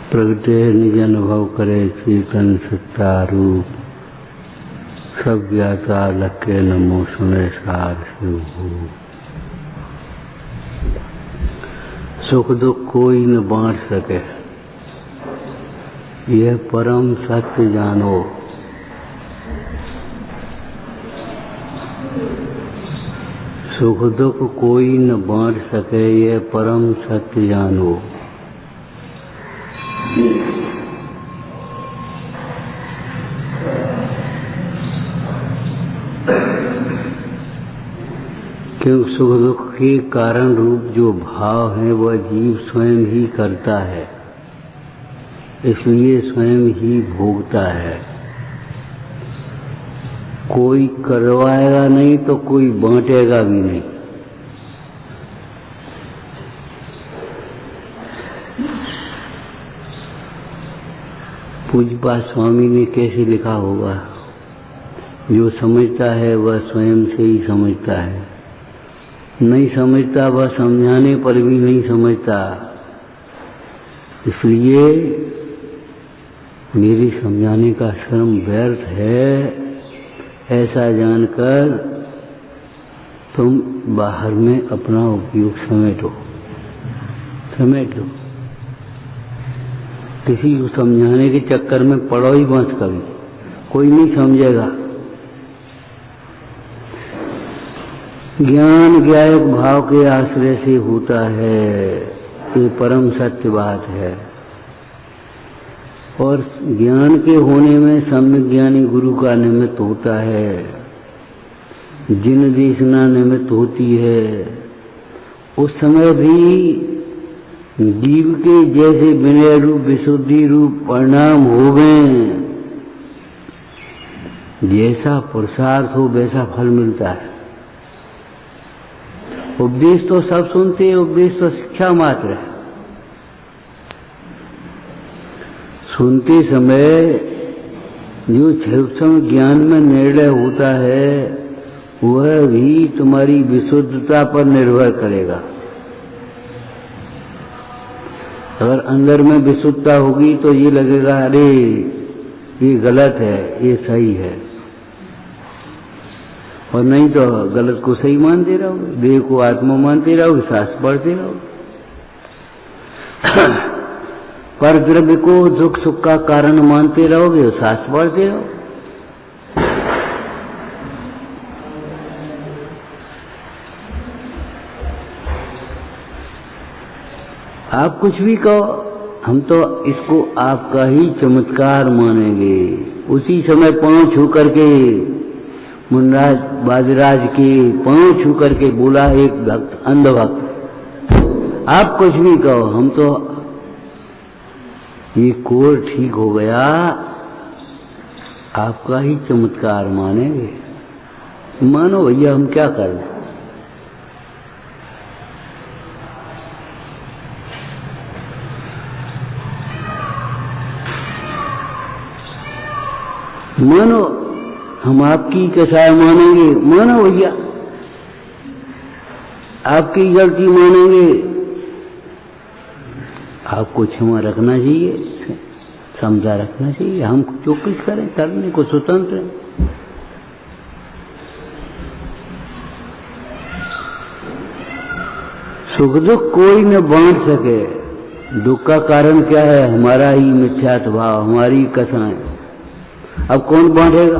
प्रगटे निज अनुभव करे चेतन सत्ता रूप, सब ज्ञाता लखे नमो सुने सार शिव भूप। सुख दुख कोई न बांट सके, यह परम सत्य जानो। सुख दुख कोई न बांट सके, यह परम सत्य जानो। क्योंकि सुख दुख के कारण रूप जो भाव है वह जीव स्वयं ही करता है, इसलिए स्वयं ही भोगता है। कोई करवाएगा नहीं तो कोई बांटेगा भी नहीं। पूज्यपाद स्वामी ने कैसे लिखा होगा, जो समझता है वह स्वयं से ही समझता है, नहीं समझता वह समझाने पर भी नहीं समझता। इसलिए मेरी समझाने का श्रम व्यर्थ है, ऐसा जानकर तुम बाहर में अपना उपयोग समेटो। किसी को समझाने के चक्कर में पड़ो ही मत कभी, कोई नहीं समझेगा। ज्ञान ज्ञायक भाव के आश्रय से होता है, ये परम सत्य बात है। और ज्ञान के होने में सम्यक ज्ञानी गुरु का निमित्त होता है, जिन देशना निमित्त होती है। उस समय भी जीव के जैसे विनय रूप विशुद्धि रूप परिणाम हो गए, जैसा पुरुषार्थ हो वैसा फल मिलता है। उपदेश तो सब सुनते हैं, उपदेश तो शिक्षा मात्र है। सुनते समय जो सूक्ष्म ज्ञान में निर्णय होता है वह भी तुम्हारी विशुद्धता पर निर्भर करेगा। अगर अंदर में विशुद्धता होगी तो ये लगेगा अरे ये गलत है, ये सही है, और नहीं तो गलत को सही मानते रहो, देह को आत्मा मानते रहो, शास्त्र पढ़ते रहो। पर द्रव्य को दुख सुख का कारण मानते रहोगे, शास्त्र पढ़ते रहो। आप कुछ भी कहो, हम तो इसको आपका ही चमत्कार मानेंगे। उसी समय पांव छू करके मुनराज बाजराज के पांव छू करके बोला एक भक्त, अंधभक्त, आप कुछ भी कहो, हम तो ये कोर ठीक हो गया, आपका ही चमत्कार मानेंगे। मानो भैया, हम क्या कर रहे हैं। मानो हम आपकी कसाय मानेंगे, मानो भैया, आपकी गलती मानेंगे। आपको क्षमा रखना चाहिए, समझा रखना चाहिए। हम जो कुछ करें करने को स्वतंत्र हैं। सुख दुख कोई न बांट सके। दुख का कारण क्या है? हमारा ही मिथ्यात्व भाव, हमारी कसाएं। अब कौन बांटेगा?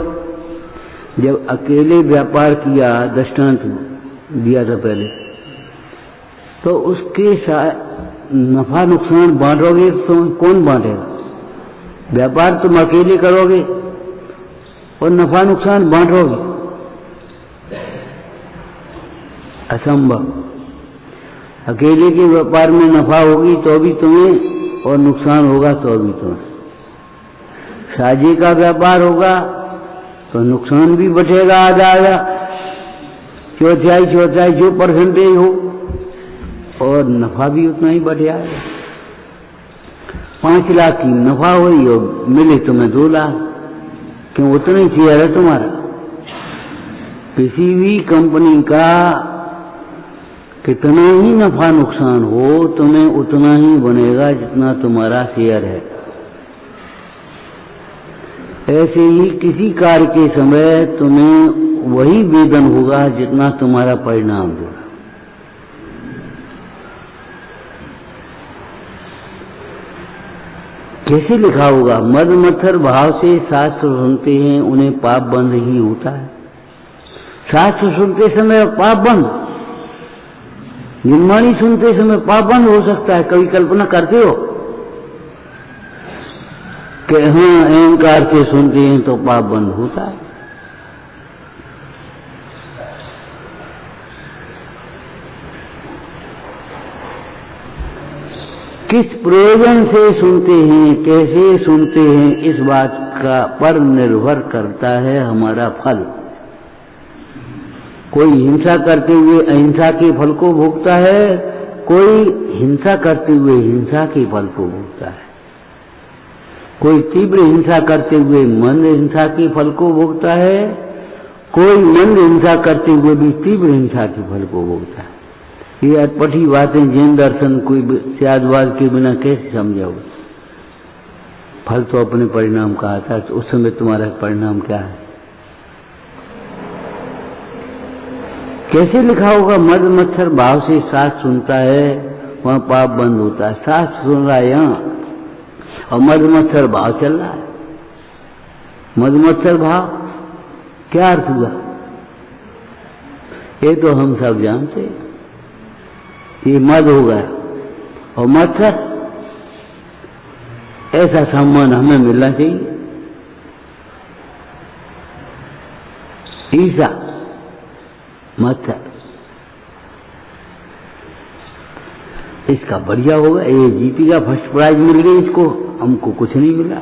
जब अकेले व्यापार किया, दृष्टांत दिया था पहले, तो उसके नफा नुकसान बांटोगे तो कौन बांटेगा? व्यापार तुम अकेले करोगे और नफा नुकसान बांटोगे, असंभव। अकेले के व्यापार में नफा होगी तो भी तुम्हें और नुकसान होगा तो भी तुम्हें। साझे का व्यापार होगा तो नुकसान भी बचेगा आधा आधा, चौथाई जो परसेंटेज हो, और नफा भी उतना ही बढ़ जाएगा। 5 लाख की नफा हुई और मिले तुम्हें 2 लाख, क्यों? उतना ही शेयर है तुम्हारा। किसी भी कंपनी का कितना ही नफा नुकसान हो तुम्हें उतना ही बनेगा जितना तुम्हारा शेयर है। ऐसे ही किसी कार्य के समय तुम्हें वही वेतन होगा जितना तुम्हारा परिणाम होगा। कैसे लिखा होगा? मद मत्सर भाव से शास्त्र सुनते हैं उन्हें पाप बंद ही होता है। शास्त्र सुनते समय पाप बंद, निर्माणी सुनते समय पाप बंद हो सकता है। कभी कल्पना करते हो कि हाँ अहंकार से सुनते हैं तो पाप बंद होता है? किस प्रयोजन से सुनते हैं, कैसे सुनते हैं, इस बात का पर निर्भर करता है हमारा फल। कोई हिंसा करते हुए अहिंसा के फल को भोगता है, कोई हिंसा करते हुए हिंसा के फल को भोगता है। कोई तीव्र हिंसा करते हुए मंद हिंसा के फल को भोगता है, कोई मंद हिंसा करते हुए भी तीव्र हिंसा के फल को भोगता है। ये अटपटी बातें जैन दर्शन कोई त्यागवाद के बिना कैसे समझाओगे? फल तो अपने परिणाम का आता है, तो उस समय तुम्हारा परिणाम क्या है? कैसे लिखा होगा? मद मत्सर भाव से शास्त्र सुनता है वहां पाप बंद होता है। शास्त्र सुन रहा है यहाँ और मद मत्सर भाव चल रहा है। मद मत्सर भाव क्या अर्थ हुआ? ये तो हम सब जानते हैं। ये मद हो गया और मत्सर, ऐसा सम्मान हमें मिलना चाहिए। ईसा मत्सर, इसका बढ़िया होगा, ये जीतेगा, फर्स्ट प्राइज मिल गई इसको, हमको कुछ नहीं मिला।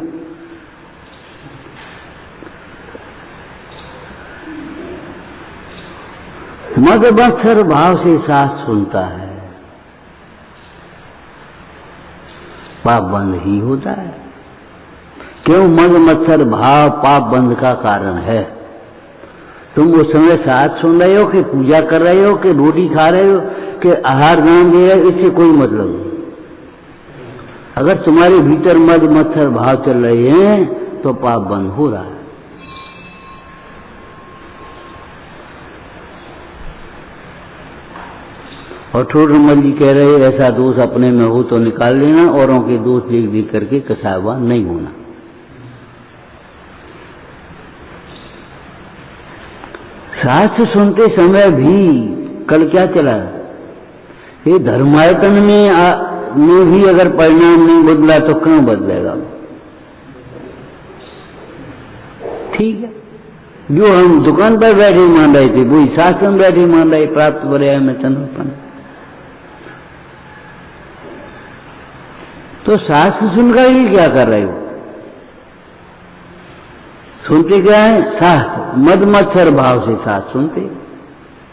मद मत्सर भाव से शास्त्र सुनता है, पाप बंद ही होता है। क्यों? मद मत्सर भाव पाप बंद का कारण है। तुम उस समय साथ सुन रहे हो कि पूजा कर रहे हो कि रोटी खा रहे हो कि आहार दान दे रहे हो, इससे कोई मतलब नहीं। अगर तुम्हारे भीतर मद मत्सर भाव चल रहे हैं तो पाप बंद हो रहा है। और ठोठरमल जी कह रहे ऐसा दोष अपने में हो तो निकाल लेना, औरों के दोष देख देख करके कसायवान नहीं होना। शास्त्र सुनते समय भी कल क्या चला? ये धर्मायतन में भी अगर परिणाम नहीं बदला तो क्यों बदलेगा? ठीक है, जो हम दुकान पर बैठे मान रहे थे वही शास्त्र में बैठे मान रहे, प्राप्त पर्याय में तनुपन। तो शास्त्र सुनकर ही क्या कर रहे हो? सुनते क्या है? शास्त्र। मद मत्सर भाव से शास्त्र सुनते,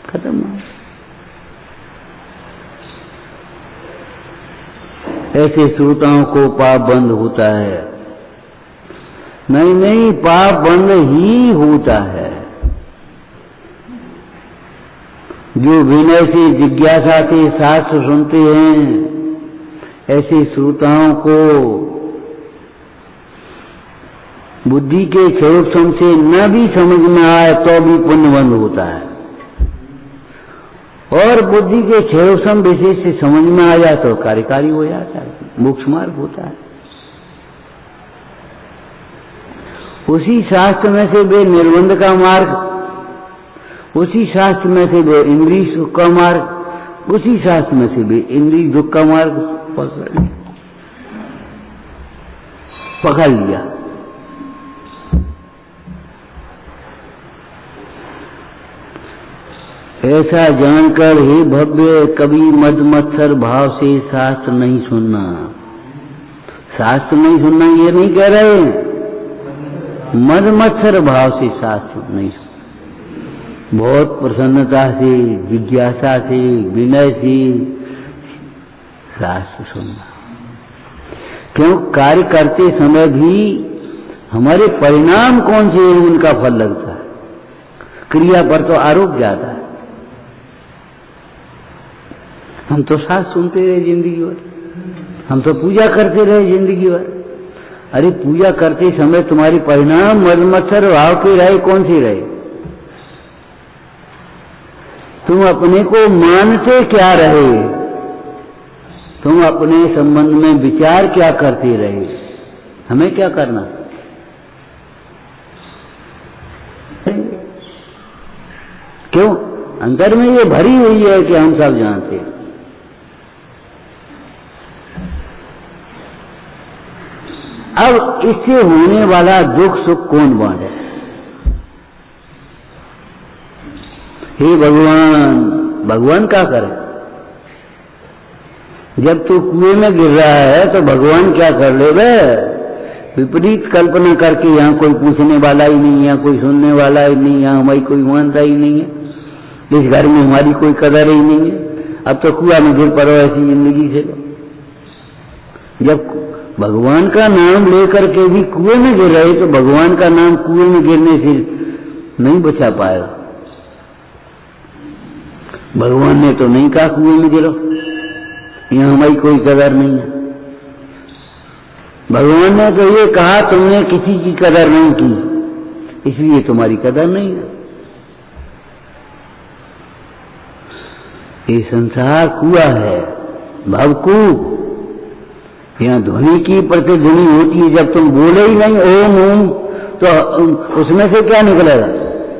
खत्म। ऐसे श्रोताओं को पाप बंद होता है? नहीं नहीं, पाप बंद ही होता है। जो विनय से जिज्ञासा से शास्त्र सुनते हैं, ऐसे श्रोताओं को बुद्धि के क्षयोक्षम से न भी समझ में आए तो भी पुण्य बंद होता है, और बुद्धि के क्षयोक्षम विशेष से समझ में आ जाए तो कार्यकारी हो जाता है, मोक्ष मार्ग होता है। उसी शास्त्र में से वे निर्बंध का मार्ग, उसी शास्त्र में से वे इंद्रिय सुख का मार्ग, उसी शास्त्र में से वे इंद्रिय दुख का मार्ग पकड़ लिया। ऐसा जानकर ही भव्य कभी मद मत्सर भाव से शास्त्र नहीं सुनना। शास्त्र नहीं सुनना ये नहीं कह रहे, मद मत्सर भाव से शास्त्र नहीं सुनना। बहुत प्रसन्नता से, जिज्ञासा से, विनय से शास्त्र सुनना। क्यों? कार्य करते समय भी हमारे परिणाम कौन से हैं उनका फल लगता है, क्रिया पर तो आरोप जाता है। हम तो साथ सुनते रहे जिंदगी भर, हम तो पूजा करते रहे जिंदगी भर। अरे पूजा करते समय तुम्हारी परिणाम मद मत्सर भाव के रहे, कौन सी रहे? तुम अपने को मानते क्या रहे? तुम अपने संबंध में विचार क्या करते रहे? हमें क्या करना? क्यों? अंदर में ये भरी हुई है कि हम सब जानते हैं। अब इससे होने वाला दुख सुख कौन बांटे? हे भगवान, भगवान क्या करे? जब तू कुएं में गिर रहा है तो भगवान क्या कर ले बे? विपरीत कल्पना करके यहाँ कोई पूछने वाला ही नहीं, यहाँ कोई सुनने वाला ही नहीं, यहाँ हमारी कोई मानता ही नहीं है, इस घर में हमारी कोई कदर ही नहीं है, अब तो कुआं में गिर पड़ो ऐसी जिंदगी से। जब भगवान का नाम लेकर के भी कुएं में गिर रहे तो भगवान का नाम कुएं में गिरने से नहीं बचा पाएगा। भगवान ने तो नहीं कहा कुएं में गिरो, यहाँ हमारी कोई कदर नहीं है। भगवान ने तो ये कहा तुमने किसी की कदर नहीं की, इसलिए तुम्हारी कदर नहीं है। ये संसार कुआं है, भवकूप। यहाँ ध्वनि की प्रतिध्वनि होती है, जब तुम बोले ही नहीं ओम ओम तो उसमें से क्या निकलेगा?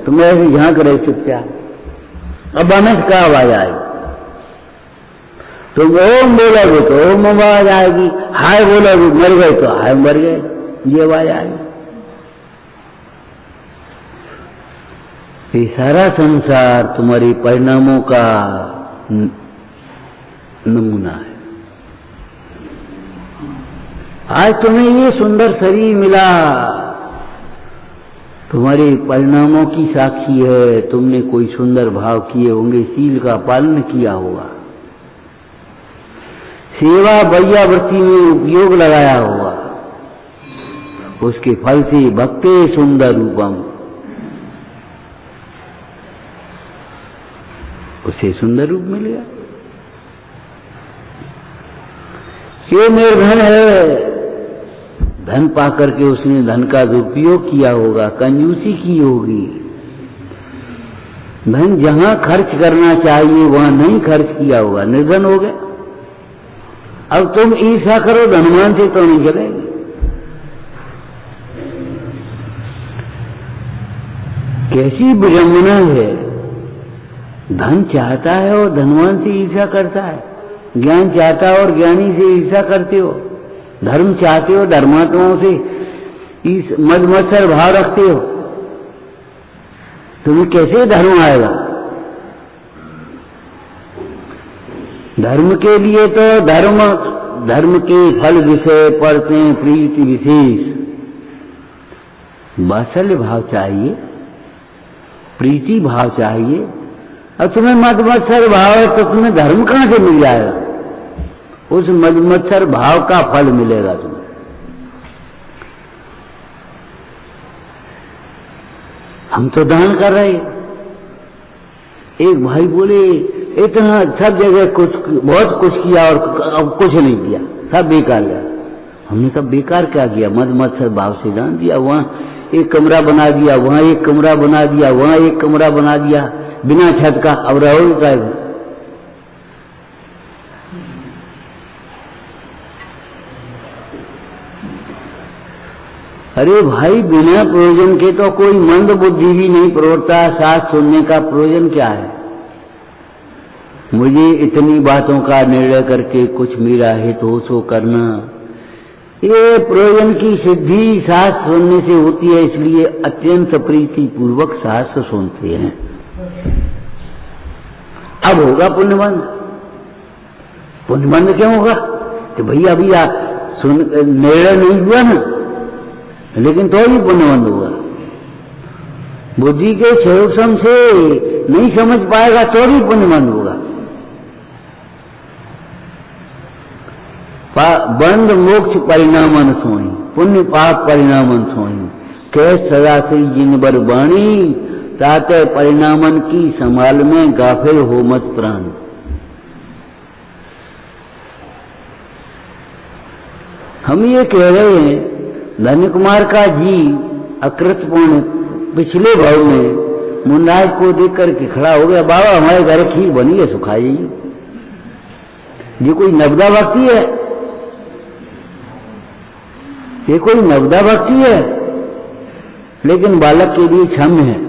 तुम ऐसे झांक रहे चुपचाप, अब हमें क्या आवाज आएगी? तुम ओम बोलोगे तो ओम आवाज आएगी, हाय बोलोगे मर गए तो हाय मर गए, ये आवाज आएगी। ये सारा संसार तुम्हारे परिणामों का नमूना है। आज तुम्हें ये सुंदर शरीर मिला, तुम्हारे परिणामों की साक्षी है। तुमने कोई सुंदर भाव किए होंगे, शील का पालन किया होगा, सेवा वैयावृत्ति में उपयोग लगाया होगा, उसके फल से भक्ते सुंदर रूपम, उसे सुंदर रूप मिलेगा। ये निर्धन है, धन पाकर के उसने धन का दुरुपयोग किया होगा, कंजूसी की होगी, धन जहां खर्च करना चाहिए वहां नहीं खर्च किया होगा, निर्धन हो गया। अब तुम ईर्ष्या करो धनवान से तो नहीं चलेगी। कैसी विडंबना है, धन चाहता है और धनवान से ईर्ष्या करता है, ज्ञान चाहता है और ज्ञानी से ईर्ष्या करते हो, धर्म चाहते हो धर्मात्माओं से इस मद मत्सर भाव रखते हो, तुम्हें कैसे धर्म आएगा? धर्म के लिए तो धर्म के फल विषय पढ़ते हैं, प्रीति विशेष वात्सल्य भाव चाहिए, प्रीति भाव चाहिए। अब तुम्हें मद मत्सर भाव है तो तुम्हें धर्म कहां से मिल जाएगा? उस मद मत्सर भाव का फल मिलेगा तुम्हें। हम तो दान कर रहे हैं। एक भाई बोले इतना सब जगह कुछ बहुत कुछ किया और अब कुछ नहीं किया, सब बेकार गया। हमने सब बेकार क्या किया? मद मत्सर भाव से दान दिया, वहां एक कमरा बना दिया, वहां एक कमरा बना दिया, वहां एक कमरा बना दिया बिना छत का, अब रहोगे क्या? अरे भाई बिना प्रयोजन के तो कोई मंद बुद्धि भी नहीं प्रवरता। साथ सुनने का प्रयोजन क्या है? मुझे इतनी बातों का निर्णय करके कुछ मेरा हित हो सो करना, ये प्रयोजन की सिद्धि शास्त्र सुनने से होती है, इसलिए अत्यंत प्रीति पूर्वक शास्त्र सुनते हैं। अब होगा पुण्यबंध। पुण्यबंध क्यों होगा? कि भैया अभी निर्णय नहीं हुआ ना, लेकिन तो भी पुण्यबंध होगा। बुद्धि के सहयोगम से नहीं समझ पाएगा तो भी पुण्यबंध होगा। बंध मोक्ष परिणामन सोई, पुण्य पाप परिणामन सोई, कै सदा से जिनबर बाणी, ताते परिणामन की संभाल में गाफिल हो मत प्राण। हम ये कह रहे हैं धन्य कुमार का जी अकृतपूर्ण पिछले भाव में मुन्नाज को देख करके खड़ा हो गया, बाबा हमारे घर खीर बनी है, सुखाइए। ये कोई नवदा भक्ति है? ये कोई नवदा भक्ति है? लेकिन बालक के लिए क्षम्य है।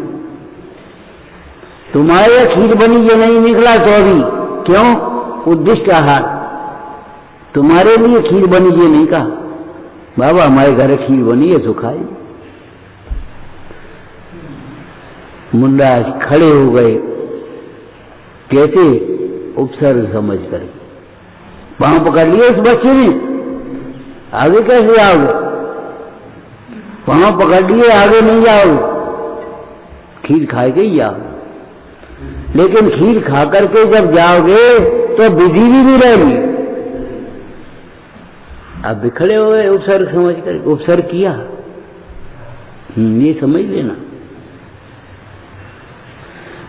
तुम्हारे यहाँ खीर बनी ये नहीं निकला तो अभी क्यों? उद्दिष्ट आहार। तुम्हारे लिए खीर बनी ये नहीं कहा, बाबा हमारे घर खीर बनी है, सुखाई। मुन्ना खड़े हो गए, कैसे? उपसर्ग समझ कर पांव पकड़ लिए उस बच्चे ने, आगे कैसे आओगे? पांव पकड़ लिए, आगे नहीं जाओ, खीर खाए के ही जाओ। लेकिन खीर खा करके जब जाओगे तो विधि भी मिलेगी। आप बिखड़े हो गए उपसर्ग समझ कर, उपसर्ग किया, ये समझ लेना।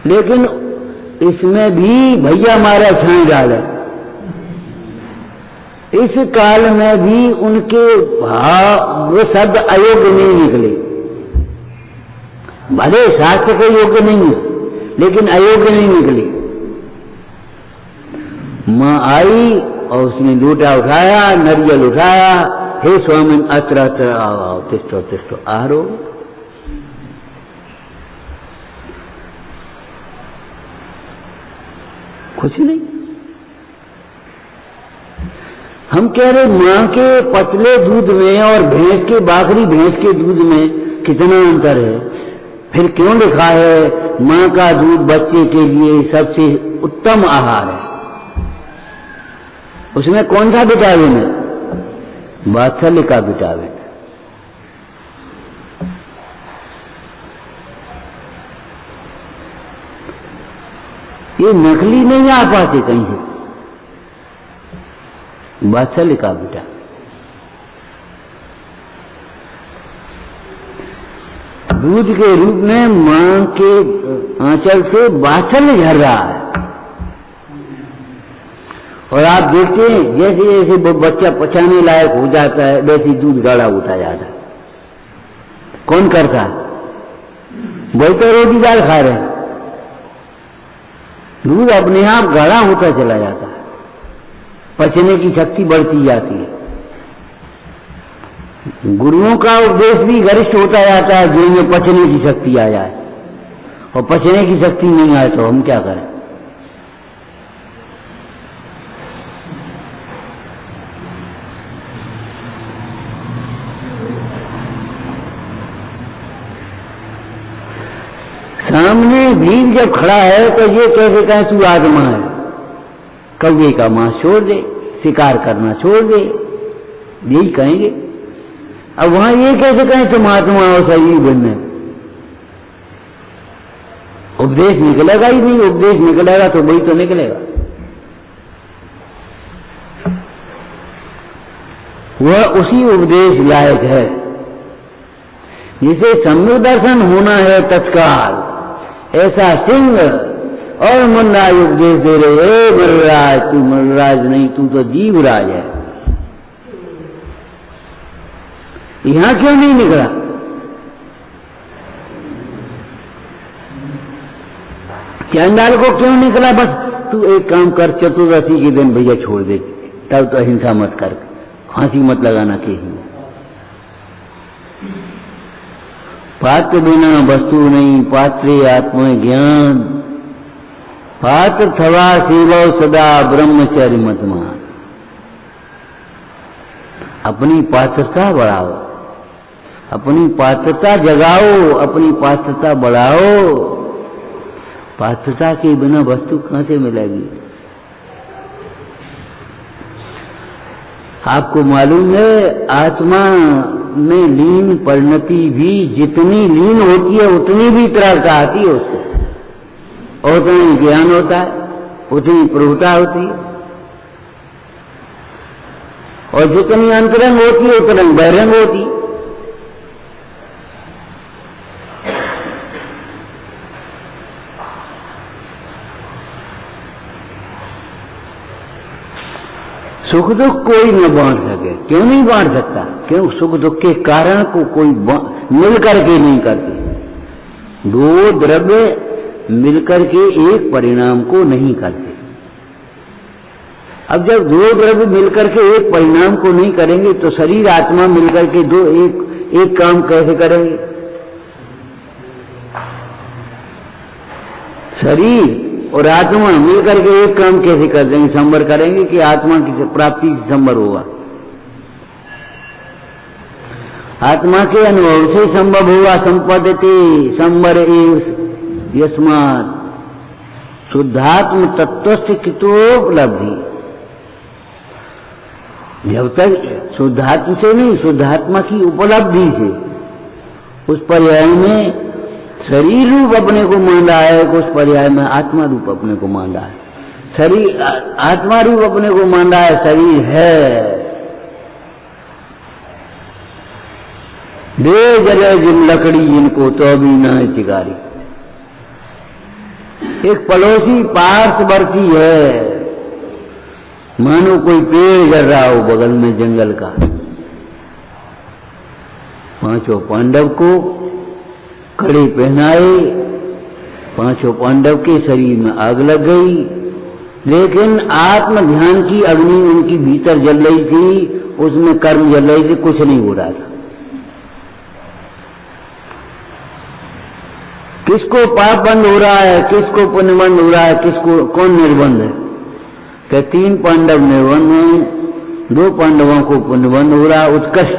लेकिन इसमें भी भैया हमारा छान डाले, इस काल में भी उनके भाव वो शब्द अयोग्य नहीं निकले। भले शास्त्र के योग्य नहीं है, लेकिन अयोग्य नहीं निकले। मां आई और उसने लोटा उठाया, नरियल उठाया, हे स्वामी अत्र अत्र आओ, तिष्ठो तिष्ठो, आरो। कुछ नहीं। हम कह रहे मां के पतले दूध में और भैंस के बाकरी भैंस के दूध में कितना अंतर है। फिर क्यों लिखा है मां का दूध बच्चे के लिए सबसे उत्तम आहार है? उसमें कौन सा विटामिन है? वात्सल्य का विटामिन। ये नकली नहीं आ पाते कहीं से, वात्सल्य का विटामिन। दूध के रूप में मां के आंचल से वात्सल्य झर रहा है। और आप देखते हैं जैसे जैसे वो बच्चा पचाने लायक हो जाता है वैसे दूध गाढ़ा होता जाता है। कौन करता है? वही तो रोटी दाल खा रहे हैं। दूध अपने आप गाढ़ा होता चला जाता है, पचने की शक्ति बढ़ती जाती है। गुरुओं का उपदेश भी गरिष्ठ होता जाता है जिनमें पचने की शक्ति आ जाए, और पचने की शक्ति नहीं आए तो हम क्या करें? सामने भीम जब खड़ा है तो ये कैसे कहें तू आत्मा है? कौवे का मांस छोड़ दे, शिकार करना छोड़ दे, यही कहेंगे। अब वहां ये कैसे कहें तुम आत्मा हो, शरीर भिन्न है? उपदेश निकलेगा ही नहीं। उपदेश निकलेगा तो वही तो निकलेगा, वह उसी उपदेश लायक है जिसे सम्यक दर्शन होना है तत्काल। ऐसा सिंह और मुन्ना उपदेश दे रहे, मरराज तू मरराज नहीं, तू तो जीवराज है। यहां क्यों नहीं निकला? चंडाल को क्यों निकला? बस तू एक काम कर, चतुर्दशी के दिन भैया छोड़ दे, तब तो अहिंसा मत कर, फांसी मत लगाना चाहिए। पात्र बिना वस्तु नहीं, पात्रे आत्म ज्ञान, पात्र थवा सेवा सदा ब्रह्मचर्य मतमान। अपनी पात्रता बढ़ाओ, अपनी पात्रता जगाओ, अपनी पात्रता बढ़ाओ। पात्रता के बिना वस्तु कहां से मिलेगी? आपको मालूम है आत्मा में लीन परिणति भी जितनी लीन होती है उतनी भी तरलता आती है उससे, और उतना ही ज्ञान होता है, उतनी प्रभुता होती है। और जितनी अंतरंग होती है उतनी बहिरंग होती है। सुख दुख कोई न बांट सके, क्यों नहीं बांट सकता? क्यों? सुख दुख के कारण को कोई मिलकर के नहीं करते। दो द्रव्य मिलकर के एक परिणाम को नहीं करते। अब जब दो द्रव्य मिलकर के एक परिणाम को नहीं करेंगे तो शरीर आत्मा मिलकर के दो एक काम कैसे करेंगे? शरीर और आत्मा मिलकर के एक काम कैसे कर देंगे? संवर करेंगे कि आत्मा की प्राप्ति संवर होगा? आत्मा के अनुभव से संभव हुआ। संपद्यते संवर यस्मात् शुद्धात्म तत्व से कितोपलब्धि। जब तक शुद्धात्म से नहीं, शुद्धात्मा की उपलब्धि से, उस पर्याय में शरीर रूप अपने को मान रहा है, उस पर्याय में आत्मा रूप अपने को मान रहा है। शरीर आत्मा रूप अपने को मान रहा है, शरीर है। दे जले जिन लकड़ी जिनको तो भी न चिगारी। एक पड़ोसी पार्श्ववर्ती है, मानो कोई पेड़ जल रहा हो बगल में जंगल का। पांचों पांडव को कड़े पहनाए, पांचों पांडव के शरीर में आग लग गई, लेकिन आत्म ध्यान की अग्नि उनकी भीतर जल रही थी, उसमें कर्म जल रही थी, कुछ नहीं हो रहा था। किसको पाप बंद हो रहा है, किसको पुण्य बंद हो रहा है, किसको कौन निर्बंध है? कि 3 पांडव निर्बंध हैं, 2 पांडवों को पुण्य बंद हो रहा, उत्कृष्ट।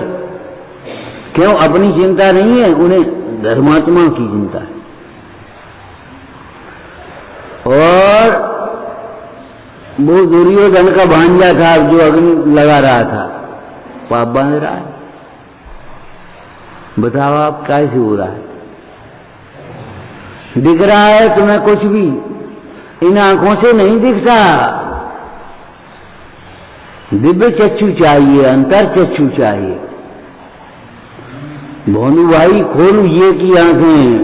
क्यों? अपनी चिंता नहीं है, उन्हें धर्मात्मा की चिंता है। और वो दुर्योधन का भांजा था जो अग्नि लगा रहा था, पाप बांध रहा है। बताओ आप कैसे हो रहा है? दिख रहा है तुम्हें कुछ भी, इन आंखों से नहीं दिखता। दिव्य चक्षु चाहिए, अंतर चक्षु चाहिए। भोनू भाई खोल ये की आंखें,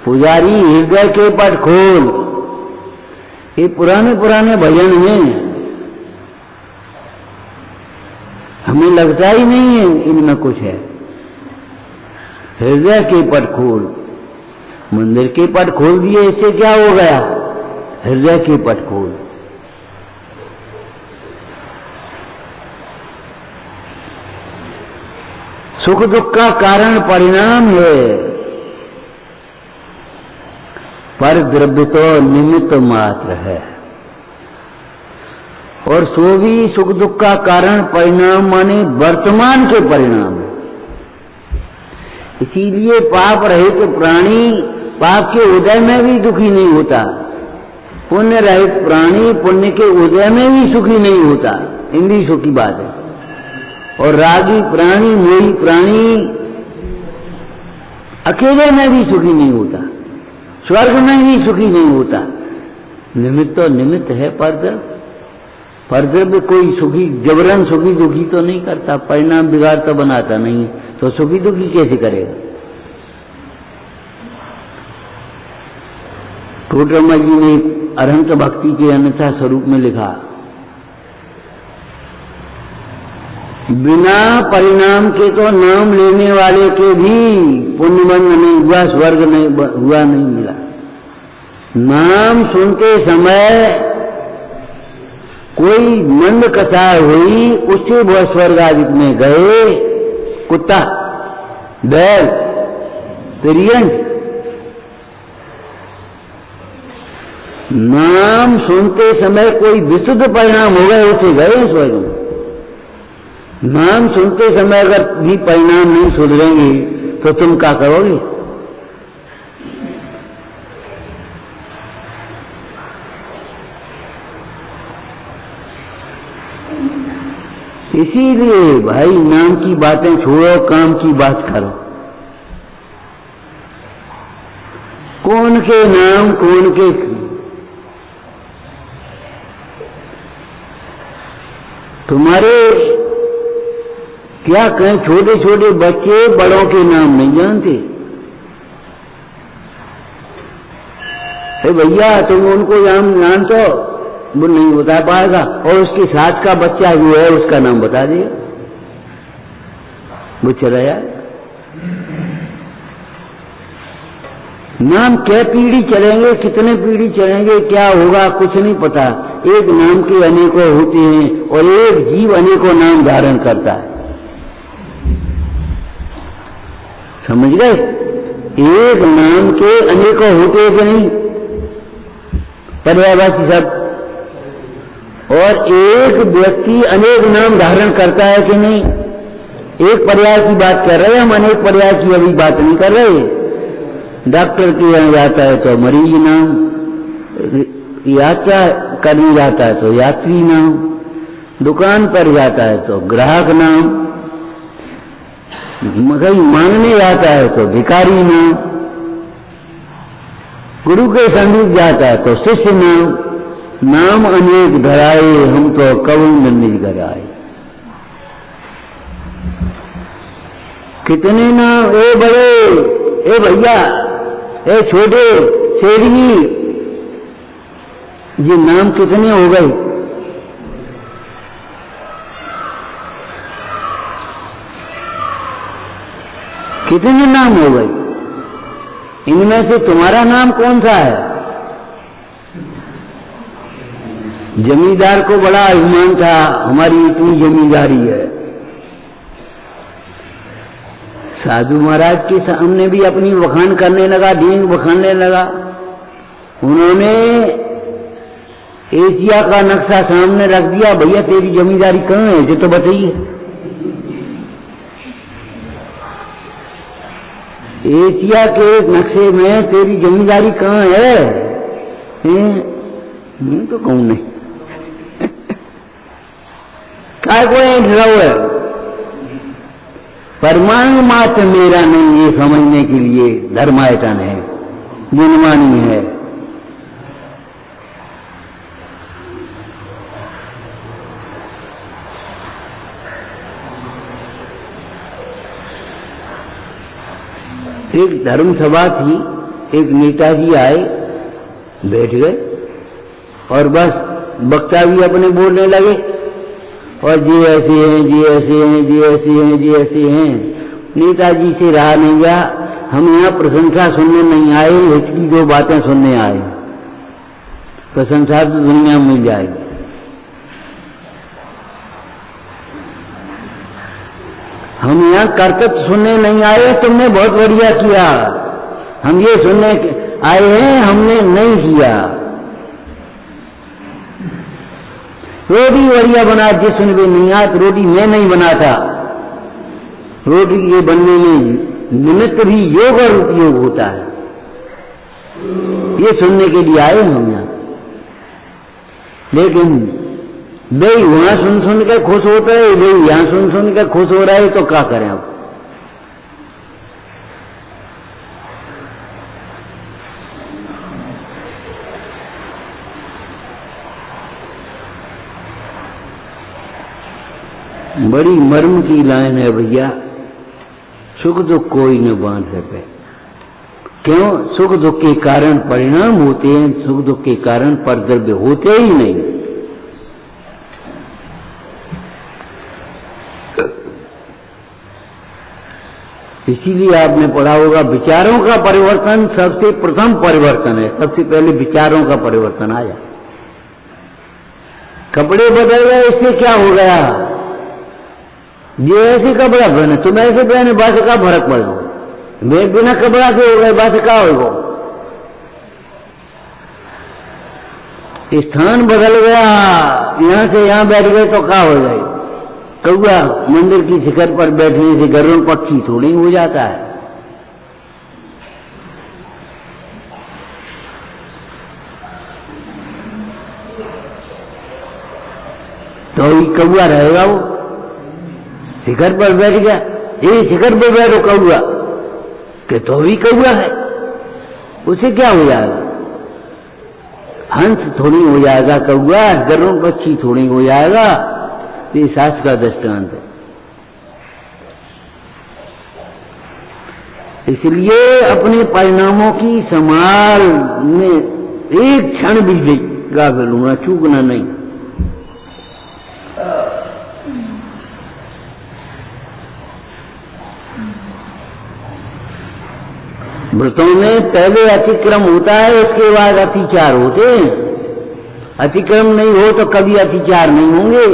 पुजारी हृदय के पट खोल। ये पुराने पुराने भजन हैं, हमें लगता ही नहीं है इनमें कुछ है। हृदय के पट खोल, मंदिर के पट खोल दिए, इससे क्या हो गया? हृदय के पट खोल। सुख दुख का कारण परिणाम है, पर द्रव्य तो निमित्त मात्र है। और सो भी सुख दुख का कारण परिणाम माने वर्तमान के परिणाम है। इसीलिए पाप रहित प्राणी पाप के उदय में भी दुखी नहीं होता, पुण्य रहित प्राणी पुण्य के उदय में भी सुखी नहीं होता। हिंदी सुख की बात है। और रागी प्राणी मोही प्राणी अकेले में भी सुखी नहीं होता, स्वर्ग में भी सुखी नहीं होता। निमित्त तो निमित्त है, परद्रव्य कोई सुखी जबरन सुखी दुखी तो नहीं करता, परिणाम बिगाड़ता बनाता नहीं, तो सुखी दुखी कैसे करेगा? टोटरमा जी ने अरहंत भक्ति के अन्यथा स्वरूप में लिखा, बिना परिणाम के तो नाम लेने वाले के भी पुण्यबंध नहीं हुआ, स्वर्ग नहीं हुआ, नहीं मिला। नाम सुनते समय कोई मंद कथा हुई, उससे वह स्वर्ग आदि में गए। कुत्ता, बैल, तिरियंट, नाम सुनते समय कोई विशुद्ध परिणाम हो गए, उसे गए स्वर्ग में। नाम सुनते समय अगर भी परिणाम नहीं सुधरेंगे तो तुम क्या करोगे? इसीलिए भाई नाम की बातें छोड़ो, काम की बात करो। कौन के नाम, कौन के तुम्हारे क्या कहें, छोटे छोटे बच्चे बड़ों के नाम नहीं जानते। भैया तुम उनको नाम जानते हो, वो नहीं बता पाएगा, और उसके साथ का बच्चा जो है उसका नाम बता दिया, वो चला जाए। नाम क्या पीढ़ी चलेंगे, कितने पीढ़ी चलेंगे, क्या होगा, कुछ नहीं पता। एक नाम के अनेकों होते हैं और एक जीव अनेकों नाम धारण करता है, समझ गए? एक नाम के अनेकों होते हैं कि नहीं, पर्यायवाची सब, और एक व्यक्ति अनेक नाम धारण करता है कि नहीं? एक पर्याय की बात कर रहे हैं हम, अनेक पर्याय की अभी बात नहीं कर रहे। डॉक्टर के यहाँ जाता है तो मरीज नाम, यात्रा करने जाता है तो यात्री नाम, दुकान पर जाता है तो ग्राहक नाम, कहीं मांगने जाता है तो भिखारी नाम, गुरु के समीप जाता है तो शिष्य नाम। नाम अनेक धराए, हम तो कबूल नहीं कराए। कितने नाम, ए बड़े, ए भैया, ए छोटे, शेरगी, ये नाम कितने हो गए? कितने नाम हो गए? इनमें से तुम्हारा नाम कौन सा है? जमींदार को बड़ा अभिमान था, हमारी इतनी जमींदारी है। साधु महाराज के सामने भी अपनी बखान करने लगा, डींग बखानने लगा। उन्होंने एशिया का नक्शा सामने रख दिया, भैया तेरी जमींदारी कहाँ है, ये तो बताइए। एशिया के नक्शे में तेरी जमींदारी कहाँ है? मैं तो कहूं नहीं। काय को ढराव है? परमाणु मात्र मेरा नहीं, ये समझने के लिए धर्मायतन है, गुणमानी है। एक धर्म सभा थी, एक नेताजी आए, बैठ गए और बस वक्ता भी अपने बोलने लगे, और जी ऐसे हैं, जी ऐसे हैं, जी ऐसे हैं, जी ऐसे हैं। नेताजी से रहा नहीं गया। हम यहाँ प्रशंसा सुनने नहीं आए, हिचकी दो बातें सुनने आए। प्रशंसा तो दुनिया में मिल जाएगी। हम यहाँ कर्तव्य सुनने नहीं आए, तुमने बहुत बढ़िया किया। हम ये सुनने आए हैं, हमने नहीं किया। रोटी बढ़िया बना, जिसने भी नहीं आती, रोटी मैं नहीं बनाता। रोटी के बनने में निमित्त भी योग और उपयोग होता है। ये सुनने के लिए आए हम यहाँ, लेकिन वे वहां सुन सुन के खुश होते हैं, वे यहां सुन सुन के खुश हो रहे, तो क्या करें अब? बड़ी मर्म की लाइन है भैया, सुख दुख कोई न बांध सके। क्यों? सुख दुख के कारण परिणाम होते हैं, सुख दुख के कारण परद्रव्य होते ही नहीं। इसीलिए आपने पढ़ा होगा, विचारों का परिवर्तन सबसे प्रथम परिवर्तन है। सबसे पहले विचारों का परिवर्तन आया। कपड़े बदल गए, इससे क्या हो गया? ये ऐसे कपड़ा पहने, तुम ऐसे पहने, बस का फर्क पड़ो। वे बिना कपड़ा के हो गए, बस का हो? स्थान बदल गया, यहां से यहां बैठ गए तो क्या हो गए? कौआ मंदिर की शिखर पर बैठने से गरुड़ पक्षी थोड़ी हो जाता है। तो ही कौआ रहेगा वो? शिखर पर बैठ गया, ये शिखर पर बैठो कौआ, कि तो भी कौआ है, उसे क्या हो जाएगा? हंस थोड़ी हो जाएगा कौआ, गरुड़ पक्षी थोड़ी हो जाएगा। ये शास्त्र का दृष्टांत है। इसलिए अपने परिणामों की संभाल में एक क्षण भी गाफिल होना, चूकना नहीं। व्रतों में पहले अतिक्रम होता है, उसके बाद अतिचार होते हैं। अतिक्रम नहीं हो तो कभी अतिचार नहीं होंगे।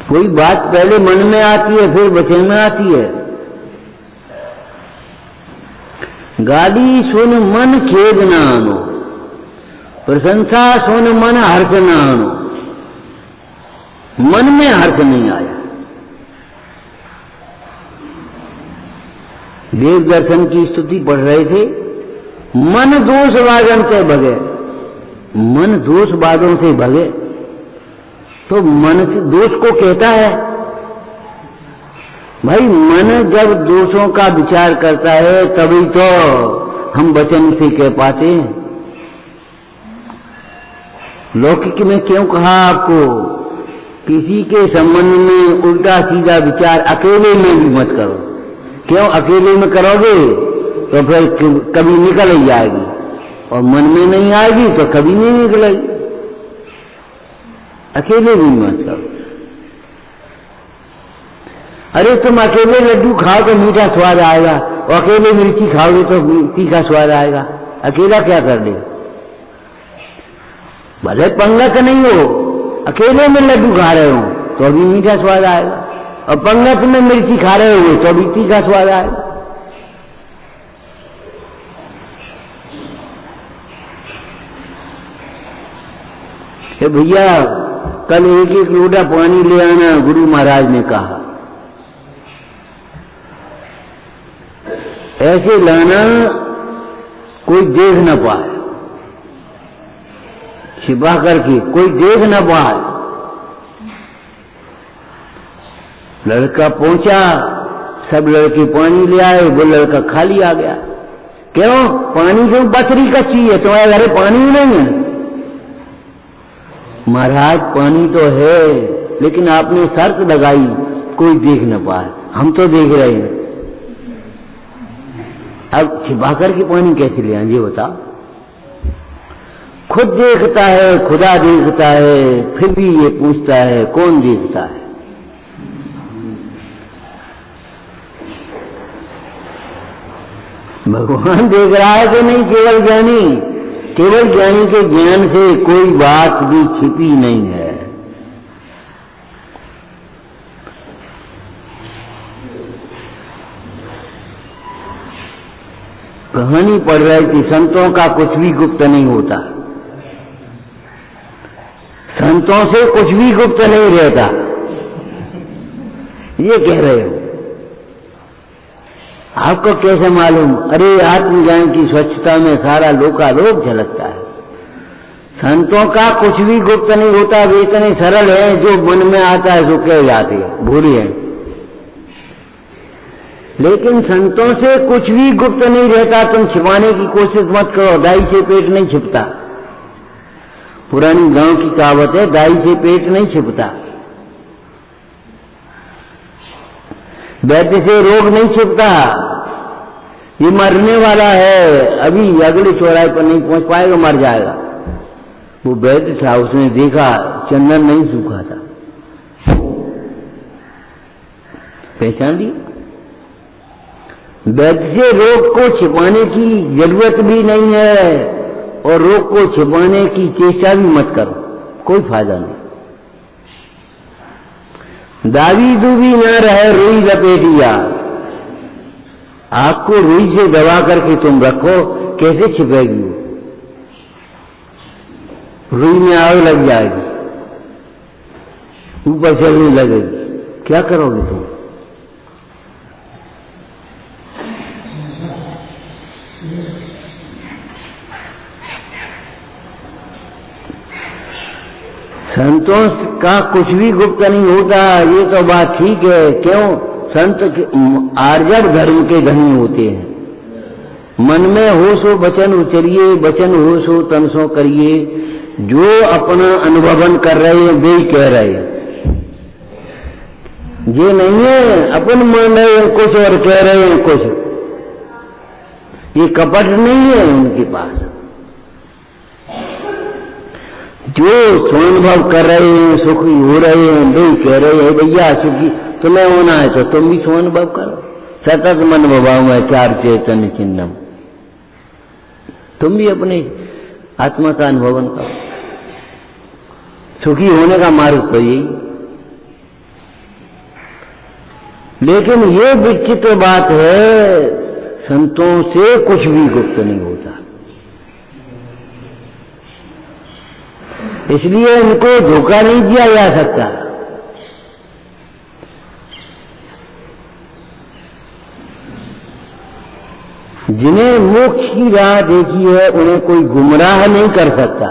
कोई बात पहले मन में आती है, फिर वचन में आती है। गाली सुन मन खेद न आनो, प्रशंसा सुन मन हर्ष न आनो। मन में हर्ष नहीं आया। देव दर्शन की स्तुति पढ़ रहे थे, मन दोष वादन से भगे, मन दोष वादों से भगे, तो मन से दोष को कहता है। भाई मन जब दोषों का विचार करता है तभी तो हम वचन से कह पाते हैं। लौकिक में क्यों कहा आपको, किसी के संबंध में उल्टा सीधा विचार अकेले में भी मत करो। क्यों, अकेले में करोगे तो फिर कभी निकल ही जाएगी, और मन में नहीं आएगी तो कभी नहीं निकलेगी। अकेले भी मत करो। अरे तुम अकेले लड्डू खाओ तो मीठा स्वाद आएगा, और अकेले मिर्ची खाओगे तो तीखा स्वाद आएगा। अकेला क्या कर ले, भले पंगत नहीं हो, अकेले में लड्डू खा रहे हो तो भी मीठा स्वाद आएगा, और पंगत में मिर्ची खा रहे हो तो भी तीखा स्वाद आएगा। भैया कल एक एक लोटा पानी ले आना, गुरु महाराज ने कहा। ऐसे लाना कोई देख न पाए, छिपा करके कोई देख न पाए। लड़का पहुंचा, सब लड़के पानी ले आए, वो लड़का खाली आ गया। क्यों, पानी क्यों, बचरी कच्ची है, तुम्हारे घर पानी नहीं है। महाराज पानी तो है, लेकिन आपने शर्त लगाई कोई देख न पाए, हम तो देख रहे हैं। अब छिपा करके पानी कैसे ले आए ये बताओ। खुद देखता है, खुदा देखता है, फिर भी ये पूछता है कौन देखता है। भगवान देख रहा है कि नहीं, केवल ज्ञानी, केवल ज्ञानी के ज्ञान से कोई बात भी छिपी नहीं है। कहानी पढ़ रही थी, संतों का कुछ भी गुप्त नहीं होता, संतों से कुछ भी गुप्त नहीं रहता, ये कह रहे हो। आपको कैसे मालूम? अरे आत्मज्ञान की स्वच्छता में सारा लोकालोक झलकता है। संतों का कुछ भी गुप्त नहीं होता, वे इतने सरल है, जो मन में आता है जो कह जाते हैं, भूरी है। लेकिन संतों से कुछ भी गुप्त नहीं रहता, तुम छिपाने की कोशिश मत करो, दाई से पेट नहीं छिपता। पुरानी गांव की कहावत है, दाई से पेट नहीं छिपता। वैद्य से रोग नहीं छिपता, ये मरने वाला है, अभी अगले चौराहे पर नहीं पहुंच पाएगा, मर जाएगा। वो वैद्य था, उसने देखा चंदन नहीं सूखा था, पहचान लिया। वैद्य से रोग को छिपाने की जरूरत भी नहीं है, और रोग को छिपाने की चेष्टा भी मत करो, कोई फायदा नहीं। दावी दूबी न रहे रुई लपेटिया, आग को रुई से दबा करके तुम रखो, कैसे छिपेगी वो? रुई में आग लग जाएगी, ऊपर चलने लगेगी, क्या करोगे तुम? संतों का कुछ भी गुप्त नहीं होता, ये तो बात ठीक है। क्यों? संत आर्जव धर्म के धनी होते हैं। मन में हो सो वचन उचरिए, वचन हो सो तन सो करिए। जो अपना अनुभवन कर रहे हैं वे कह रहे हैं। ये नहीं है अपन मान रहे हैं कुछ और कह रहे हैं कुछ, ये कपट नहीं है उनके पास। जो स्वानुभव कर रहे हैं, सुखी हो रहे हैं, लोग कह रहे हैं भैया सुखी तुम्हें होना है तो तुम भी स्वानुभव करो। सतत मन भवाओ में चार चैतन्य चिन्हम, तुम भी अपने आत्मा का अनुभवन करो। सुखी होने का मार्ग तो यही। लेकिन ये विचित्र बात है, संतों से कुछ भी गुप्त नहीं होता, इसलिए इनको धोखा नहीं दिया जा सकता। जिन्हें मोक्ष की राह देखी है उन्हें कोई गुमराह नहीं कर सकता।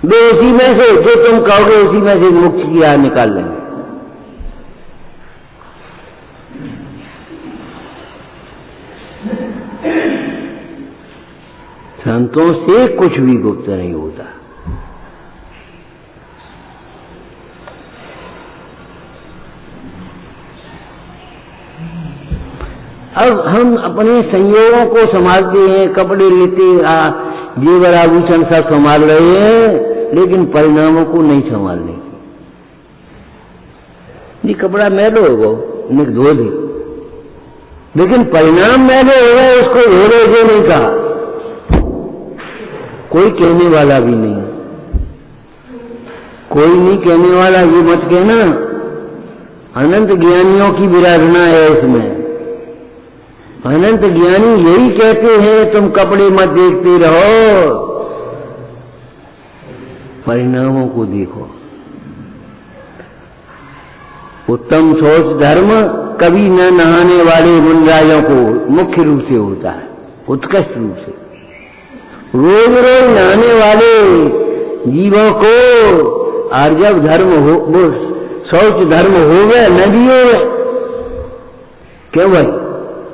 वे उसी में से जो तुम कहोगे उसी में से मोक्ष की राह निकाल लेंगे। संतों से कुछ भी गुप्त नहीं होता। अब हम अपने संयोगों को संभालते हैं, कपड़े लेते, जेवर आभूषण सब संभाल रहे हैं, लेकिन परिणामों को नहीं संभालने की। ये कपड़ा मैलो होगा, निक धो दे, लेकिन परिणाम मैलो होगा, उसको धो दे नहीं कहा, कोई कहने वाला भी नहीं, कोई नहीं कहने वाला। ये मत कहना, अनंत ज्ञानियों की विराधना है इसमें। अनंत ज्ञानी यही कहते हैं तुम कपड़े मत देखते रहो, परिणामों को देखो। उत्तम शौच धर्म कभी न नहाने वाले मुनराजों को मुख्य रूप से होता है, उत्कृष्ट रूप से। रोज रोज नहाने वाले जीवों को आर्जव धर्म हो, वो शौच धर्म हो गए, नदियों में क्यों भाई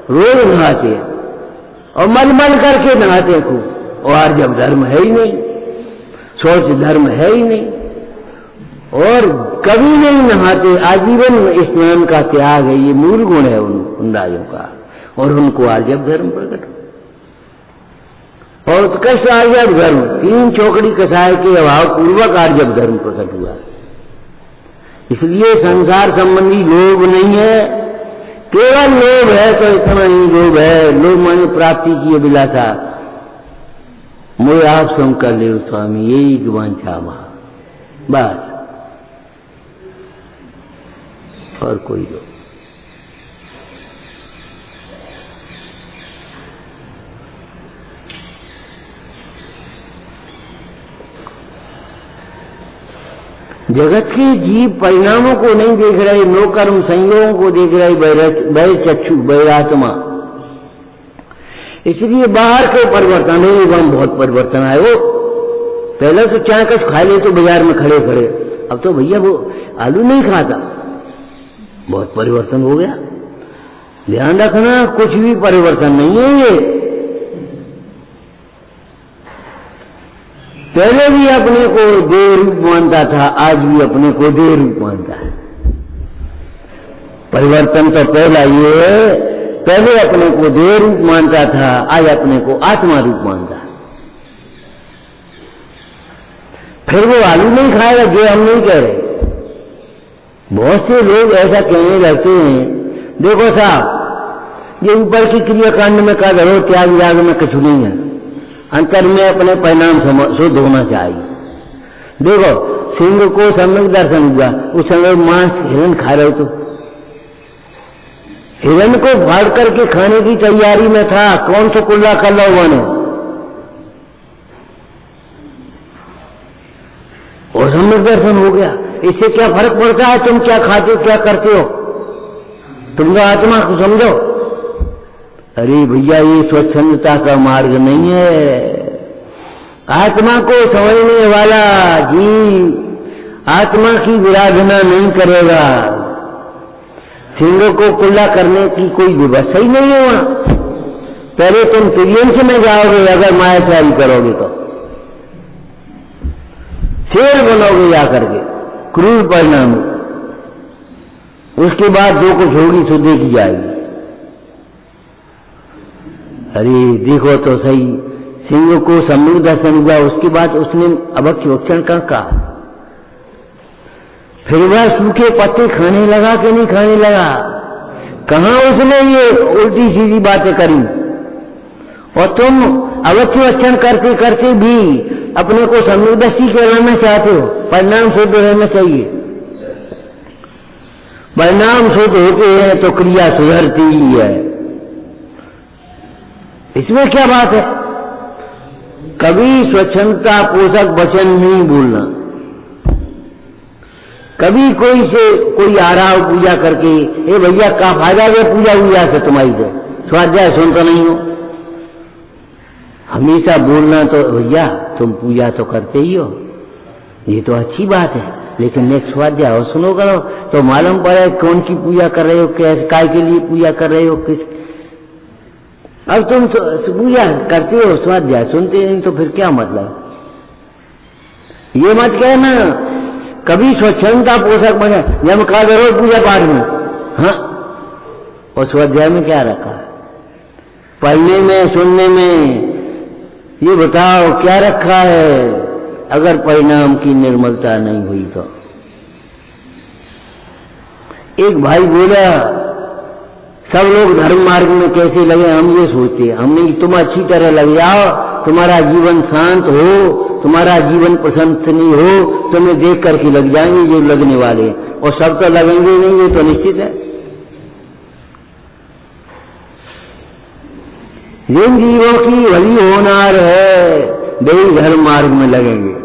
रोज नहाते हैं और मन मन करके नहाते हैं खूब, और आर्जव धर्म है ही नहीं, शौच धर्म है ही नहीं, और कभी नहीं नहाते, आजीवन स्नान का त्याग है। ये मूल गुण है उन राजों का, और उनको आर्जव धर्म प्रकट हो। और उत्कृष्ट आर्जव धर्म, 3 चौकड़ी कसाय के अभाव पूर्वक आर्जव धर्म प्रकट हुआ। इसलिए संसार संबंधी लोभ नहीं है, केवल लोभ है तो इतना ही लोभ है। लोभ माने प्राप्ति की अभिलाषा। मोह आप सम कर ले स्वामी, यही वांछा महा, बस, और कोई लोभ। जगत के जीव परिणामों को नहीं देख रहे, नो कर्म संयोगों को देख रहे, वह चक्षु वैरात्मा। इसलिए बाहर के परिवर्तन है, एवं बहुत परिवर्तन आए। वो पहले तो चाय कस खा ले तो बाजार में खड़े खड़े, अब तो भैया वो आलू नहीं खाता, बहुत परिवर्तन हो गया। ध्यान रखना, कुछ भी परिवर्तन नहीं है ये। पहले भी अपने को देह रूप मानता था, आज भी अपने को देह रूप मानता है। परिवर्तन तो पहला ये है, पहले अपने को देह रूप मानता था, आज अपने को आत्मा रूप मानता है। फिर वो आलू नहीं खाएगा, जो हम नहीं कह रहे। बहुत से लोग ऐसा कहने लगते हैं, देखो साहब ये ऊपर की क्रियाकांड में का धरो, त्याग याग में कुछ नहीं है, अंतर में अपने परिणाम शुद्ध होना चाहिए। देखो सिंह को सम्यक दर्शन हुआ, उस समय मांस हिरण खा रहे, तो हिरण को फाड़ करके खाने की तैयारी में था, कौन सा कुल्ला कर लो बने, और सम्यक दर्शन हो गया। इससे क्या फर्क पड़ता है तुम क्या खाते हो क्या करते हो, तुमको आत्मा को समझो। अरे भैया ये स्वच्छंदता का मार्ग नहीं है। आत्मा को समझने वाला जीव आत्मा की विराधना नहीं करेगा। सिंह को कुल्ला करने की कोई व्यवस्था ही नहीं है वहां। पहले तुम तिरियंश में जाओगे, अगर मायाचारी करोगे तो शेर बनोगे जाकर के, क्रूर परिणाम। उसके बाद जो कुछ होगी सो देखी जाएगी। अरे देखो तो सही, सिंह को सम्यक दर्शन हुआ, उसके बाद उसने अभक्षण कर कहा, फिर वह सूखे पत्ते खाने लगा कि नहीं खाने लगा? कहां उसने ये उल्टी सीधी बातें करी? और तुम अभक्षण करते करते भी अपने को सम्यकदर्शी कहलाना चाहते हो। परिणाम शुद्ध रहना चाहिए। परिणाम शुद्ध होते हैं तो क्रिया सुधरती ही है, इसमें क्या बात है? कभी स्वच्छंदता पोषक वचन नहीं बोलना। कभी कोई से कोई आ रहा हो पूजा करके, ए भैया का फायदा है पूजा हुआ से तुम्हारी से स्वाध्याय सुनता नहीं हो। हमेशा बोलना तो भैया तुम पूजा तो करते ही हो, ये तो अच्छी बात है, लेकिन नेक्स्ट स्वाध्याय और सुनो करो तो मालूम पड़े कौन सी पूजा कर रहे हो, कैसे काय के लिए पूजा कर रहे हो, किस। अब तुम पूजा करते हो स्वाध्याय सुनते नहीं तो फिर क्या मतलब? ये मत कहना कभी स्वच्छंदता पोषक बने, जब कहा रोज पूजा पाठ में, हाँ, और स्वाध्याय में क्या रखा? पढ़ने में सुनने में ये बताओ क्या रखा है? अगर परिणाम की निर्मलता नहीं हुई तो। एक भाई बोला सब लोग धर्म मार्ग में कैसे लगे, हम ये सोचते, हमने तुम अच्छी तरह लग जाओ, तुम्हारा जीवन शांत हो, तुम्हारा जीवन प्रशंसनीय हो, तुम्हें देख करके लग जाएंगे जो लगने वाले, और सब तो लगेंगे नहीं, ये तो निश्चित है। जिन जीवों की भली होनार है वे धर्म मार्ग में लगेंगे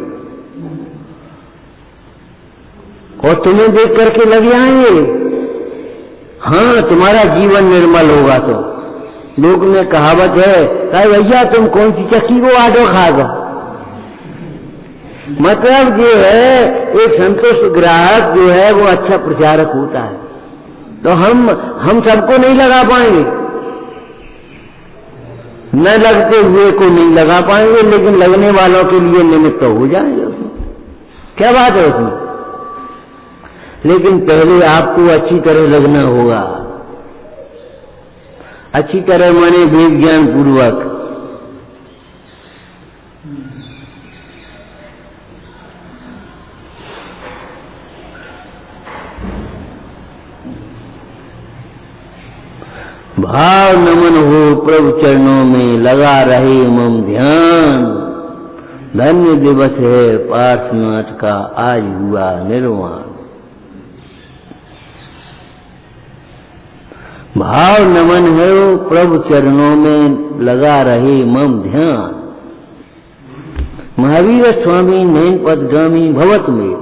और तुम्हें देख करके लग जाएंगे। हाँ, तुम्हारा जीवन निर्मल होगा तो। लोग में कहावत है, अरे भैया तुम कौन सी चक्की को आटो खा गो। मतलब ये है एक संतुष्ट ग्राहक जो है वो अच्छा प्रचारक होता है। तो हम सबको नहीं लगा पाएंगे, न लगते हुए को नहीं लगा पाएंगे, लेकिन लगने वालों के लिए निमित्त तो हो जाएंगे उसमें। क्या बात है उसमें? लेकिन पहले आपको अच्छी तरह लगना होगा, अच्छी तरह माने वेद ज्ञान पूर्वक। भाव नमन हो प्रभु चरणों में, लगा रहे मम ध्यान। धन्य दिवस है पार्श्वनाथ का आज हुआ निर्वाण। भाव नमन है प्रभु चरणों में, लगा रहे मम ध्यान। महावीर स्वामी नैन पदगामी भवत में।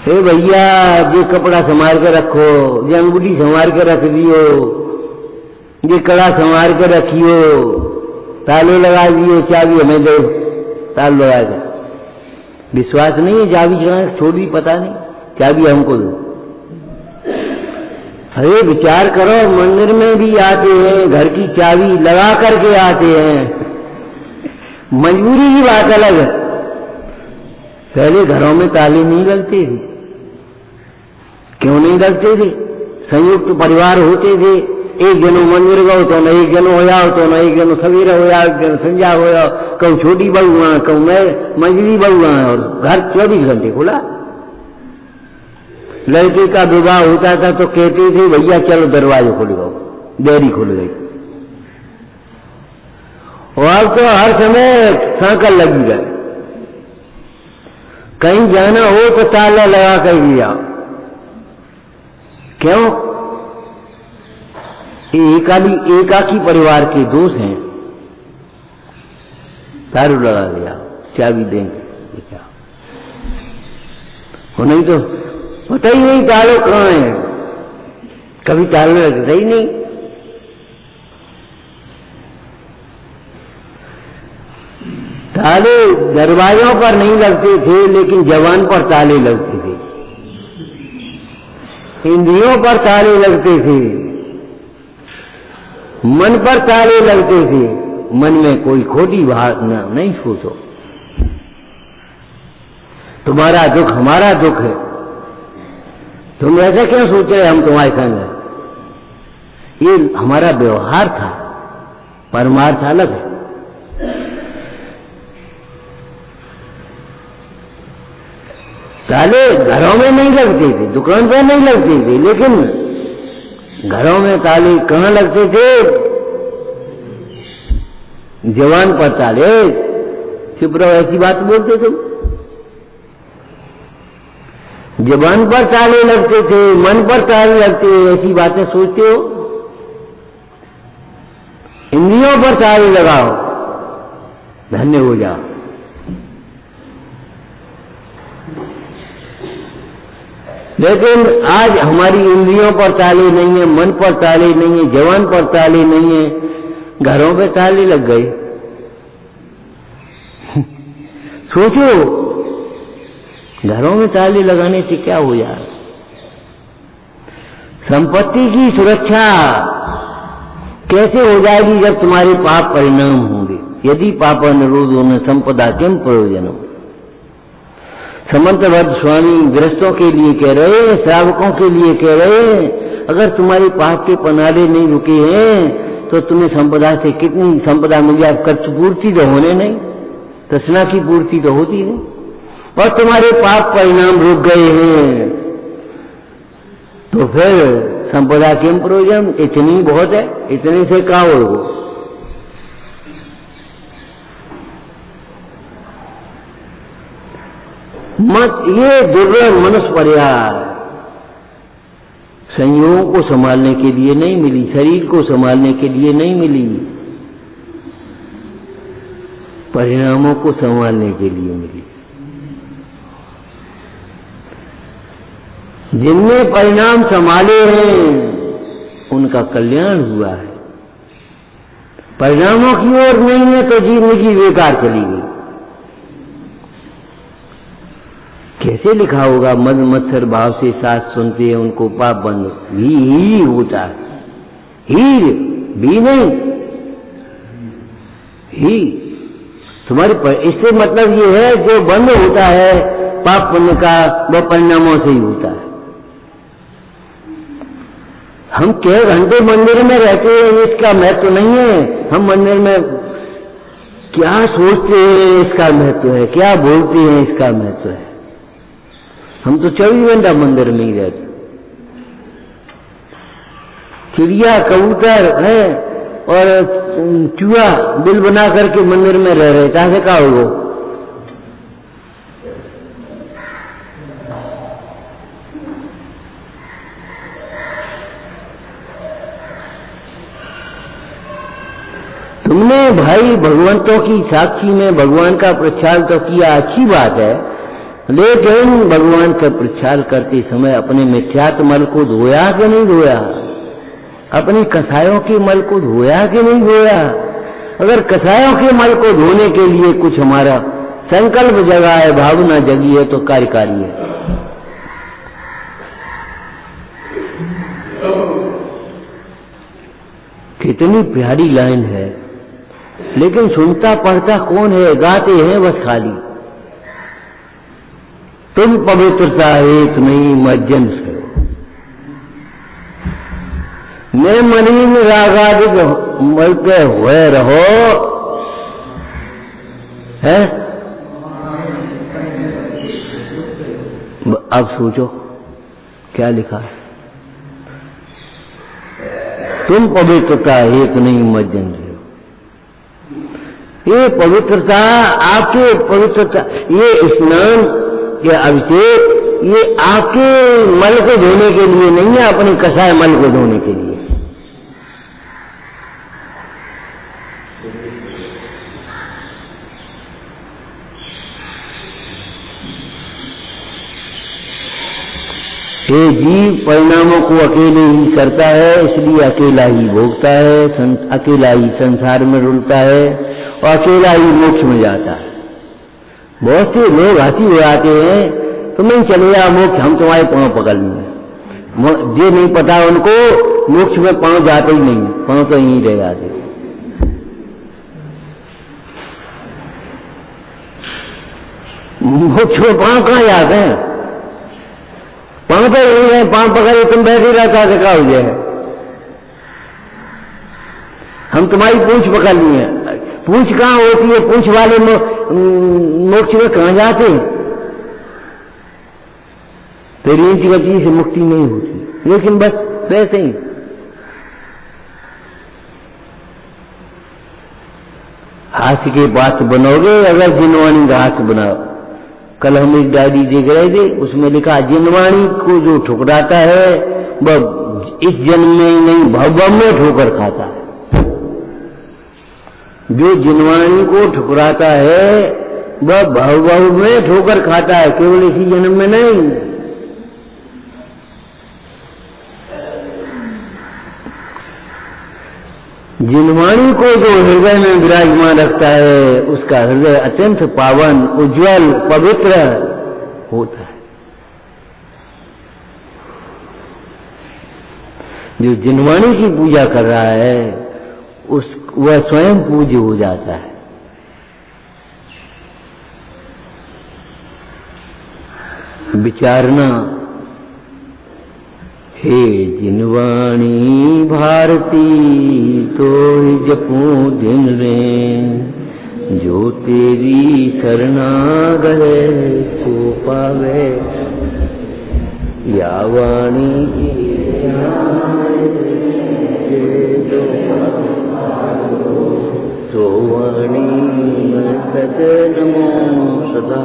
हे भैया ये कपड़ा संभाल के रखो, ये अंगूठी संभाल के रख दियो, ये कड़ा संभाल के रखियो, ताले लगा दियो, चाबी हमें दो, ताल लगा के। विश्वास नहीं है चाबी छोड़ी, पता नहीं, चाबी हमको दो। अरे विचार करो, मंदिर में भी आते हैं घर की चाबी लगा करके आते हैं, मजबूरी की बात अलग है। पहले घरों में ताले नहीं लगते थे। क्यों नहीं लगते थे? संयुक्त परिवार होते थे, एक जनो मंदिर गो तो न एक जनो हो जाओ, तो न एक जनो सवेरा हो जाओ, एक जनो संध्या हो जाओ, कहूँ छोटी बहू वहां, कहूँ मैं मंझली बहू वहां, और घर 24 घंटे खुला। लड़के का विवाह होता था तो कहते थे भैया चलो दरवाजे खुल गो, देरी खुल गई। और अब तो हर समय सांकल लगी गए, कहीं जाना हो तो ताला लगा कर दिया। क्यों? एकाकी परिवार के दोष हैं, तारू लगा दिया, चाबी देंगे क्या? वो नहीं तो पता ही नहीं तालो कहाँ है, कभी ताले लगता ही नहीं। ताले दरवाजों पर नहीं लगते थे, लेकिन जवान पर ताले लगते थे, इंद्रियों पर ताले लगते थे, मन पर ताले लगते थे, मन में कोई खोटी भावना नहीं सोचो। तुम्हारा दुख हमारा दुख है, तुम ऐसा क्यों सोच रहे हम तुम्हारे संग हैं? ये हमारा व्यवहार था, परमार्थ अलग है। ताले घरों में नहीं लगते थे, दुकान पर नहीं लगते थे, लेकिन घरों में ताले कहां लगते थे? जवान पर ताले। चुप रहो, ऐसी बात बोलते तुम। जबान पर ताले लगते थे, मन पर ताले लगते, ऐसी बातें सोचते हो? इंद्रियों पर ताले लगाओ, धन्य हो जाओ। लेकिन आज हमारी इंद्रियों पर ताले नहीं है, मन पर ताले नहीं है, जवान पर ताले नहीं है, घरों पे ताले लग गए। सोचो, घरों में ताले लगाने से क्या हो यार? संपत्ति की सुरक्षा कैसे हो जाएगी जब तुम्हारे पाप परिणाम होंगे? यदि पाप अनुरोधों में संपदा किम प्रयोजनम। समंतभद्र स्वामी गृहस्थों के लिए कह रहे हैं, श्रावकों के लिए कह रहे हैं, अगर तुम्हारे पाप के पनाले नहीं रुके हैं तो तुम्हें संपदा से कितनी संपदा मिल जाए, कर्ज पूर्ति तो होने नहीं, तृष्णा की पूर्ति तो होती नहीं, और तुम्हारे पाप परिणाम रुक गए हैं तो फिर संपदा किम प्रयोजन? इतनी बहुत है, इतने से क्या होगा? मत ये दुर्लभ मनुष्य पर्याय संयोगों को संभालने के लिए नहीं मिली, शरीर को संभालने के लिए नहीं मिली, परिणामों को संभालने के लिए मिली। जिनने परिणाम संभाले हैं उनका कल्याण हुआ है। परिणामों की ओर नहीं है तो जिंदगी बेकार चली गई। कैसे लिखा होगा? मद मत्सर भाव से साथ सुनते हैं उनको पाप बंद ही होता है। ही भी नहीं, ही तुम्हारे इससे मतलब ये है जो बंद होता है पाप पुण्य का वह परिणामों से ही होता है। हम कई घंटे मंदिर में रहते हैं इसका महत्व नहीं है, हम मंदिर में क्या सोचते हैं इसका महत्व है, क्या बोलते हैं इसका महत्व है। हम तो 24 घंटा मंदिर में ही रहते। चिड़िया कबूतर है और चूहा बिल बना करके मंदिर में रह रहे, कहां से क्या होगा? तुमने भाई भगवंतों की साक्षी में भगवान का प्रचार तो किया, अच्छी बात है, लेकिन भगवान का प्रचार करते समय अपने मिथ्यात्व मल को धोया कि नहीं धोया? अपनी कसायों के मल को धोया कि नहीं धोया? अगर कसायों के मल को धोने के लिए कुछ हमारा संकल्प जगा है, भावना जगी है तो कार्यकारी है। कितनी प्यारी लाइन है, लेकिन सुनता पढ़ता कौन है? गाते हैं बस खाली। तुम पवित्रता एक नहीं मज्जन से, मैं मलिन रागादिक मल पे हुए रहो है। अब सोचो क्या लिखा है? तुम पवित्रता एक नहीं मज्जन से। ये पवित्रता आपके पवित्रता, ये स्नान ये अभिषेक ये आपके मल को धोने के लिए नहीं है, अपने कसाय मल को धोने के लिए। ये जीव परिणामों को अकेले ही करता है, इसलिए अकेला ही भोगता है, अकेला ही संसार में रुलता है और अकेला ही मोक्ष में जाता है। बहुत से लोग हंसी उड़ाते हैं, तुम नहीं चले जाओ मोक्ष, हम तुम्हारे पांव पकड़ लेंगे। ये नहीं पता उनको मोक्ष में पांव जाते ही नहीं, पांव तो यहीं रह जाते। मोक्ष में पांव कहाँ जाते हैं? पांव पे नहीं है, पांव पकड़े तुम बैठे रहता है, क्या हो जाए? हम तुम्हारी पूंछ पकड़ लिए, पूंछ कहाँ होती है? पूंछ वाले मोक्ष में कहाँ जाते हैं? तेरी इंच गति से मुक्ति नहीं होती, लेकिन बस वैसे ही हाथ के पास बनोगे अगर जिनवाणी का हाथ बनाओ। कल हम एक डायरी देख रहे थे, उसमें लिखा जिनवाणी को जो ठुकराता है वह इस जन्म में ही नहीं भव में ठोकर खाता है। जो जिनवाणी को ठुकराता है वह भव में ठोकर खाता है, केवल इसी जन्म में नहीं। जिनवाणी को जो हृदय में विराजमान रखता है उसका हृदय अत्यंत पावन, उज्जवल, पवित्र होता है। जो जिनवाणी की पूजा कर रहा है वह स्वयं पूज्य हो जाता है। विचारना, हे जिनवाणी भारती तो जपूं दिन में, जो तेरी शरणा गए सो पावे। या वाणी तो वाणी सद नमो सदा।